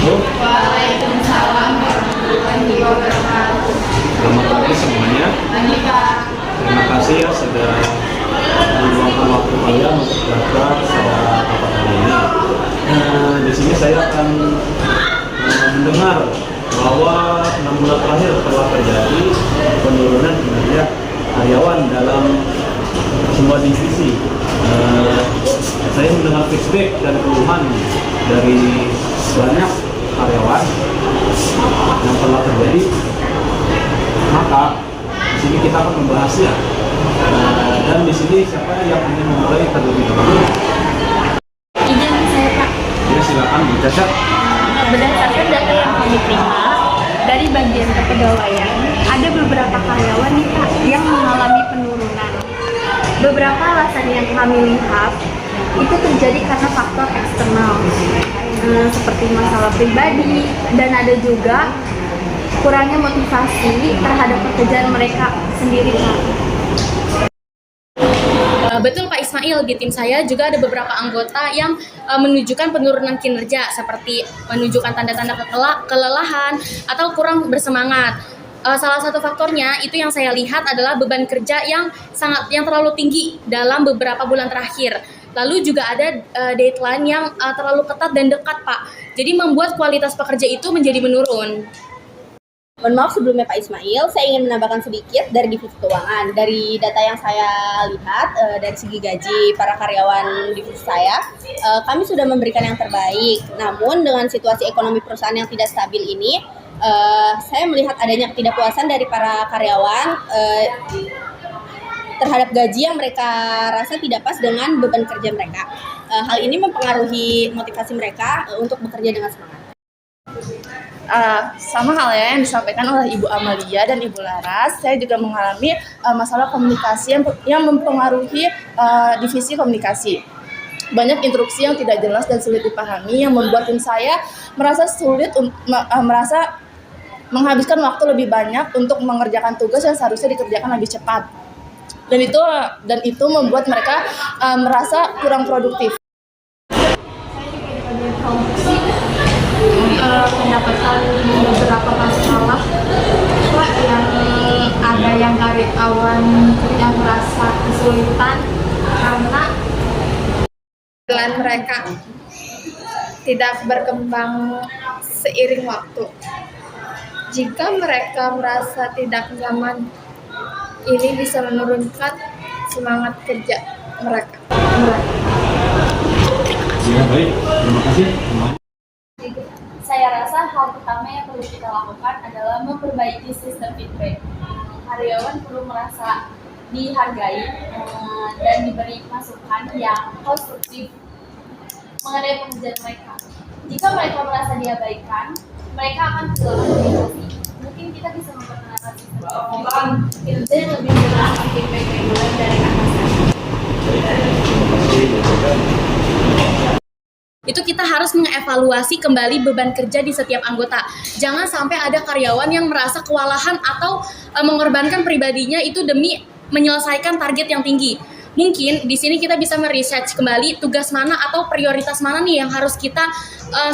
wabarakatuh. Waalaikumsalam warahmatullahi wabarakatuh. Selamat pagi semuanya. Terima kasih ya sudah meluangkan waktu kalian untuk datang pada rapat hari ini. Di sini saya akan mendengar bahwa 6 bulan terakhir telah terjadi penurunan kinerja karyawan dalam semua divisi. Saya mendengar feedback dan keluhan dari banyak karyawan yang telah terjadi. Maka di sini kita akan membahasnya. Dan di sini siapa yang ingin memulai terlebih dahulu? Izin saya Pak. Ya silakan Bu Caca. Berdasarkan data yang kami terima dari bagian kepegawaian, ada beberapa karyawan nih Pak yang mengalami penurunan. Beberapa alasan yang kami lihat itu terjadi karena faktor eksternal, seperti masalah pribadi, dan ada juga kurangnya motivasi terhadap pekerjaan mereka sendiri Pak. Betul Pak Ismail, di tim saya juga ada beberapa anggota yang menunjukkan penurunan kinerja seperti menunjukkan tanda-tanda kelelahan atau kurang bersemangat. Salah satu faktornya itu yang saya lihat adalah beban kerja yang terlalu tinggi dalam beberapa bulan terakhir. Lalu juga ada deadline yang terlalu ketat dan dekat Pak. Jadi membuat kualitas pekerja itu menjadi menurun. Mohon maaf sebelumnya Pak Ismail, saya ingin menambahkan sedikit dari divisi keuangan. Dari data yang saya lihat, dari segi gaji para karyawan divisi saya, kami sudah memberikan yang terbaik. Namun dengan situasi ekonomi perusahaan yang tidak stabil ini, saya melihat adanya ketidakpuasan dari para karyawan terhadap gaji yang mereka rasa tidak pas dengan beban kerja mereka. Hal ini mempengaruhi motivasi mereka untuk bekerja dengan semangat. Sama halnya yang disampaikan oleh Ibu Amalia dan Ibu Laras, saya juga mengalami masalah komunikasi yang mempengaruhi divisi komunikasi. Banyak instruksi yang tidak jelas dan sulit dipahami yang membuat tim saya merasa merasa menghabiskan waktu lebih banyak untuk mengerjakan tugas yang seharusnya dikerjakan lebih cepat. Dan itu membuat mereka merasa kurang produktif. Mendapatkan beberapa masalah Pak, yang ada yang karyawan yang merasa kesulitan karena pelan mereka tidak berkembang seiring waktu. Jika mereka merasa tidak nyaman, ini bisa menurunkan semangat kerja mereka. Ya baik, terima kasih. Saya rasa hal pertama yang perlu kita lakukan adalah memperbaiki sistem feedback. Karyawan perlu merasa dihargai dan diberi masukan yang konstruktif mengenai pekerjaan mereka. Jika mereka merasa diabaikan, mereka akan kehilangan motivasi. Mungkin kita bisa memperkenalkan sistem kinerja yang lebih jelas, feedback reguler dari atasan. Itu kita harus mengevaluasi kembali beban kerja di setiap anggota. Jangan sampai ada karyawan yang merasa kewalahan atau mengorbankan pribadinya itu demi menyelesaikan target yang tinggi. Mungkin di sini kita bisa meresearch kembali tugas mana atau prioritas mana nih yang harus kita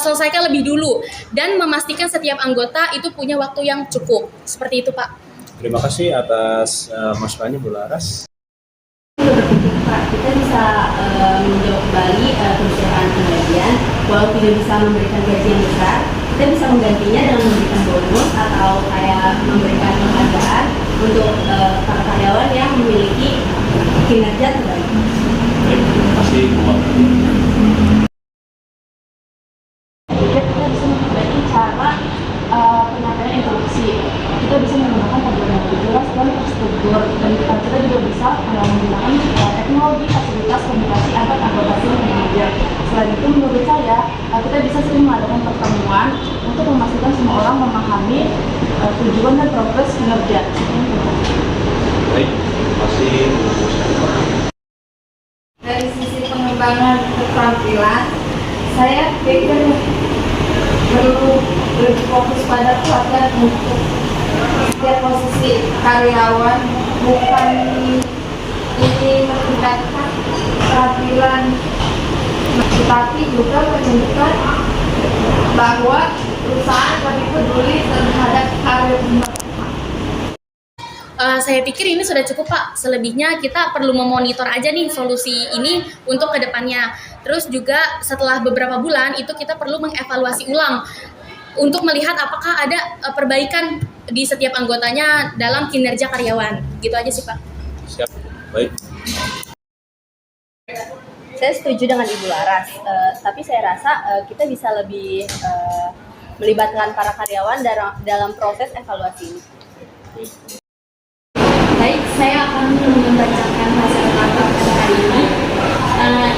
selesaikan lebih dulu dan memastikan setiap anggota itu punya waktu yang cukup. Seperti itu, Pak. Terima kasih atas masukannya Bu Laras. Pak, kita bisa meninjau kembali kebijakan penggajian. Walau tidak bisa memberikan gaji yang besar, kita bisa menggantinya dengan memberikan bonus atau kayak memberikan penghargaan untuk para karyawan yang memiliki kinerja terbaik. Baik, terima kasih Bu Amalia. Kita bisa memperbaiki cara penyampaian instruksi. Kita bisa menggunakan tabel yang lebih jelas dan terstruktur, dan kita juga bisa menggunakan teknologi fasilitas komunikasi antar anggota tim bekerja. Selain itu, menurut saya kita bisa sering mengadakan pertemuan untuk memastikan semua orang memahami tujuan dan progres kinerja. Baik, terima kasih Bu Musyafa. Dari sisi pengembangan keterampilan, saya pikir perlu lebih fokus pada pelatihan untuk setiap posisi karyawan, bukan ini meningkatkan keterampilan, tetapi juga menunjukkan bahwa perusahaan lebih peduli terhadap karir mereka. Saya pikir ini sudah cukup Pak. Selebihnya kita perlu memonitor aja nih solusi ini untuk kedepannya. Terus juga setelah beberapa bulan itu kita perlu mengevaluasi ulang untuk melihat apakah ada perbaikan di setiap anggotanya dalam kinerja karyawan. Gitu aja sih Pak. Siap. Baik. Saya setuju dengan Ibu Laras, tapi saya rasa kita bisa lebih melibatkan para karyawan dalam proses evaluasi ini. Baik, saya akan membacakan hasil rapat hari ini.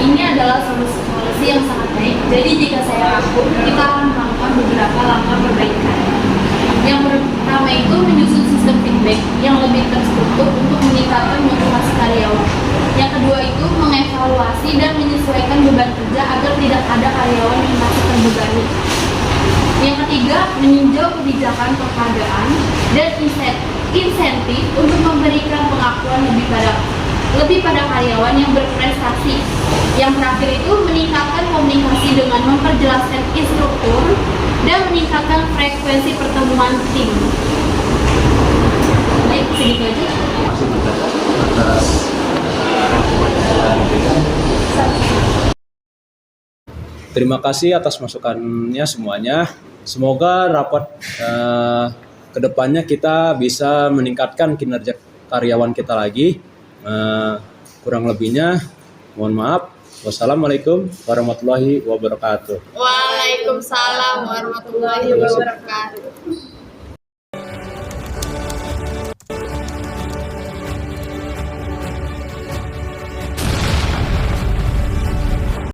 Ini adalah solusi yang sangat baik. Jadi jika saya rangkum, kita akan melakukan beberapa langkah perbaikan. Yang pertama itu menyusun sistem feedback yang lebih terstruktur untuk meningkatkan motivasi karyawan. Yang kedua itu mengevaluasi dan menyesuaikan beban kerja agar tidak ada karyawan yang merasa terbebani. Yang ketiga, meninjau kebijakan penghargaan dan insentif untuk memberikan pengakuan lebih pada karyawan yang berprestasi. Yang terakhir itu meningkatkan komunikasi dengan memperjelaskan instruktur dan meningkatkan frekuensi pertemuan tim. Baik, segitu aja. Masih atas rangkuman yang telah diberikan. Terima kasih atas masukannya semuanya. Semoga rapat kedepannya kita bisa meningkatkan kinerja karyawan kita lagi. Kurang lebihnya mohon maaf. Wassalamualaikum warahmatullahi wabarakatuh. Waalaikumsalam warahmatullahi wabarakatuh.